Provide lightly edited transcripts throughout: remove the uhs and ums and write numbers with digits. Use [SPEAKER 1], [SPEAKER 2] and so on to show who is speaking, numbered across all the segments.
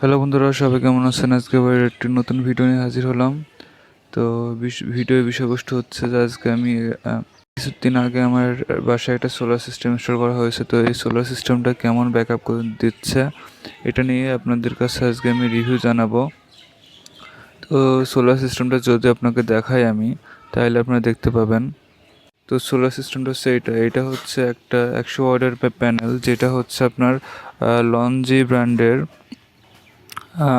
[SPEAKER 1] Hello বন্ধুরা, সবাই কেমন আছেন? আজকে আবার একটি নতুন ভিডিও নিয়ে হাজির হলাম। তো ভিডিওর বিষয়বস্তু হচ্ছে যে আজকে আমি কিছুদিন আগে আমার বাসায় একটা সোলার সিস্টেম ইনস্টল করা হয়েছে। তো এই সোলার সিস্টেমটা কেমন ব্যাকআপ করে দিচ্ছে এটা নিয়ে আপনাদের কাছে আজকে আমি রিভিউ জানাবো। তো সোলার সিস্টেমটা যদি আপনাকে দেখাই আমি, তাহলে আপনারা দেখতে পাবেন। তো সোলার সিস্টেমটা হচ্ছে এটা হচ্ছে একটা 100 ওয়াটের প্যানেল, যেটা হচ্ছে আপনার লঞ্জি ব্র্যান্ডের।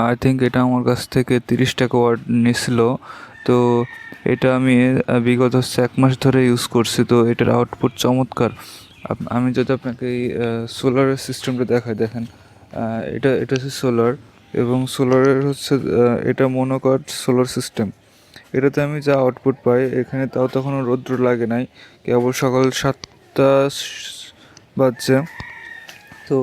[SPEAKER 1] আই থিঙ্ক এটা আমার কাছ থেকে 30 টাকা ওয়াট নিছিল। তো এটা আমি বিগত হচ্ছে 1 মাস ধরে ইউজ করছি। তো এটার আউটপুট চমৎকার। আমি যদি আপনাকে এই সোলার সিস্টেমটা দেখাই, দেখেন এটা এটা হচ্ছে সোলার, এবং সোলারের হচ্ছে এটা মনোকট সোলার সিস্টেম। এটাতে আমি যা আউটপুট পাই এখানে, তাও তখনও রৌদ্র লাগে নাই, কেবল সকাল 7টা বাজছে। তো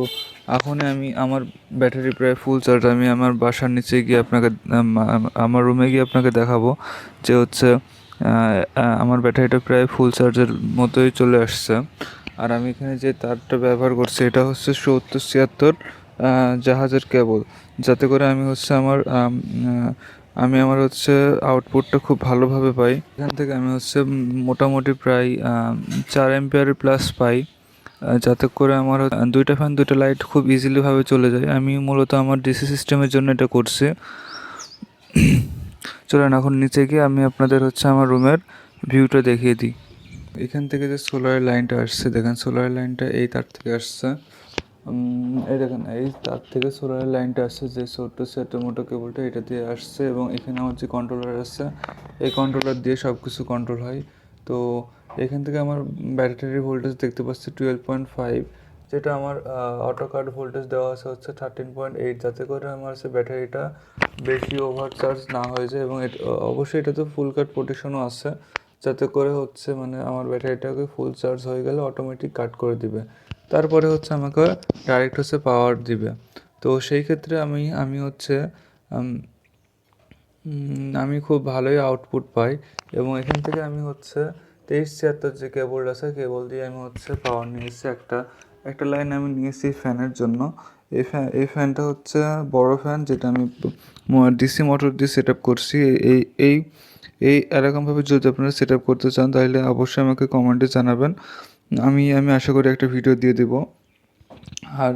[SPEAKER 1] এখন আমি আমার ব্যাটারি প্রায় ফুল চার্জ। আমি আমার বাসার নিচে গিয়ে আপনাকে আমার রুমে গিয়ে আপনাকে দেখাবো যে হচ্ছে আমার ব্যাটারিটা প্রায় ফুল চার্জের মতোই চলে আসছে। আর আমি এখানে যে তারটা ব্যবহার করছি এটা হচ্ছে 70-76 জাহাজের কেবল, যাতে করে আমি হচ্ছে আমার হচ্ছে আউটপুটটা খুব ভালোভাবে পাই। এখান থেকে আমি হচ্ছে মোটামুটি প্রায় 4 অ্যাম্পিয়ার প্লাস পাই, যাতে করে আমার দুইটা ফ্যান দুইটা লাইট খুব ইজিলিভাবে চলে যায়। আমি মূলত আমার ডিসি সিস্টেমের জন্য এটা করছি। চলেন এখন নিচে গিয়ে আমি আপনাদের হচ্ছে আমার রুমের ভিউটা দেখিয়ে দিই। এখান থেকে যে সোলারের লাইনটা আসছে, দেখেন সোলারের লাইনটা এই তার থেকে আসছে। এই দেখেন এই তার থেকে সোলারের লাইনটা আসছে, যে ছোট্ট মোটো কেবলটা এটা দিয়ে আসছে, এবং এখানে আমার যে কন্ট্রোলার আছে, এই কন্ট্রোলার দিয়ে সব কিছু কন্ট্রোল হয়। তো এখান থেকে আমার ব্যাটারির ভোল্টেজ দেখতে পাচ্ছি 12.5, যেটা আমার অটো কাট ভোল্টেজ দেওয়া আছে হচ্ছে 13.8, যাতে করে আমার হচ্ছে ব্যাটারিটা বেশি ওভার চার্জ না হয়ে যায়। এবং অবশ্যই এটাতে ফুল কাট প্রোটেকশনও আছে, যাতে করে হচ্ছে মানে আমার ব্যাটারিটাকে ফুল চার্জ হয়ে গেলে অটোমেটিক কাট করে দিবে, তারপরে হচ্ছে আমাকে ডাইরেক্ট হচ্ছে পাওয়ার দিবে। তো সেই ক্ষেত্রে আমি হচ্ছে আমি খুব ভালোই আউটপুট পাই। এবং এখান থেকে আমি হচ্ছে 2376 যে কেবল আছে, কেবল দিয়ে আমি হচ্ছে পাওয়ার নিয়েছি। একটা লাইন আমি নিয়েছি ফ্যানের জন্য। এই ফ্যানটা হচ্ছে বড় ফ্যান, যেটা আমি ডিসি মোটর দিয়ে সেট আপ করছি। এই এই এই এরকমভাবে যদি আপনারা সেট আপ করতে চান, তাহলে অবশ্যই আমাকে কমেন্টে জানাবেন। আমি আশা করি একটা ভিডিও দিয়ে দেব। আর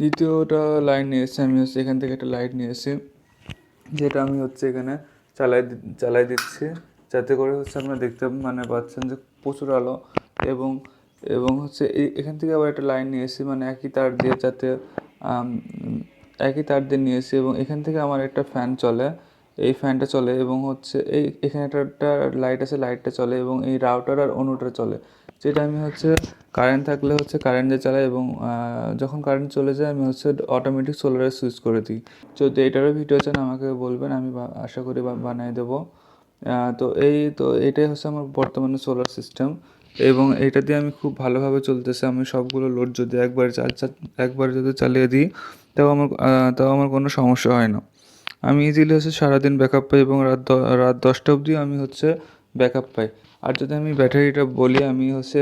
[SPEAKER 1] দ্বিতীয়টা লাইন নিয়েছি আমি হচ্ছে এখান থেকে একটা লাইট নিয়েছি, যেটা আমি হচ্ছে এখানে চালাই দিচ্ছি, যাতে করে হচ্ছে আপনারা দেখতে মানে পাচ্ছেন যে প্রচুর আলো। এবং এবং হচ্ছে এখান থেকে আবার একটা লাইন নিয়েছি, মানে একই তার দিয়ে নিয়েছি, এবং এখান থেকে আমার একটা ফ্যান চলে, এই ফ্যানটা চলে, এবং হচ্ছে এখানে একটা লাইট আছে, লাইটটা চলে, এবং এই রাউটার আর অনুটা চলে, যেটা আমি হচ্ছে কারেন্ট থাকলে হচ্ছে কারেন্ট দিয়ে চালাই, এবং যখন কারেন্ট চলে যায় আমি হচ্ছে অটোমেটিক সোলারে সুইচ করে দিই। যদি এটারও ভিডিও চান আমাকে বলবেন, আমি আশা করি বানিয়ে দেবো। তো এটাই হচ্ছে আমার বর্তমানে সোলার সিস্টেম, এবং এটা দিয়ে আমি খুব ভালোভাবে চলতেছে। আমি সবগুলো লোড যদি একবার যদি চালিয়ে দিই, তাও আমার কোনো সমস্যা হয় না। আমি ইজিলি হচ্ছে সারাদিন ব্যাকআপ পাই, এবং রাত 10টা অবধিও আমি হচ্ছে ব্যাকআপ পাই। আর যদি আমি ব্যাটারিটা বলি, আমি হচ্ছে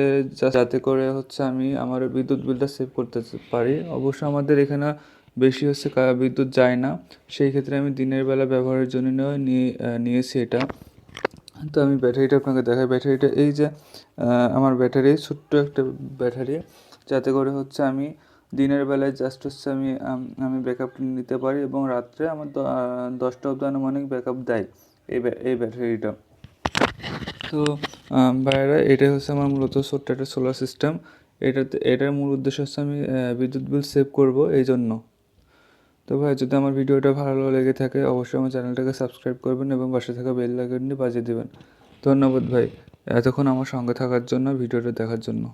[SPEAKER 1] যাতে করে হচ্ছে আমি আমার বিদ্যুৎ বিলটা সেভ করতে পারি। অবশ্য আমাদের এখানে বেশি হচ্ছে বিদ্যুৎ যায় না, সেই ক্ষেত্রে আমি দিনের বেলা ব্যবহারের জন্য নিয়েছি এটা। তো আমি ব্যাটারিটা আপনাকে দেখাই। ব্যাটারিটা এই যে আমার ব্যাটারি ছোট্ট একটা ব্যাটারি, যাতে করে হচ্ছে আমি দিনের বেলায় জাস্ট হচ্ছে আমি ব্যাকআপ নিতে পারি, এবং রাত্রে আমার 10টা অবধি আনুমানিক ব্যাকআপ দেয় এই ব্যাটারিটা। তো ভাইয়েরা, এটাই হচ্ছে আমার মূলত ছোট্ট একটা সোলার সিস্টেম। এটার মূল উদ্দেশ্য হচ্ছে আমি বিদ্যুৎ বিল সেভ করব এই জন্য। তো ভাই, যদি আমার ভিডিওটা ভালো লেগে থাকে অবশ্যই আমার চ্যানেলটাকে সাবস্ক্রাইব করবেন, এবং পাশে থাকা বেল আইকনটি বাজিয়ে দেবেন। ধন্যবাদ ভাই, এতক্ষণ আমার সঙ্গে থাকার জন্য, ভিডিওটা দেখার জন্য।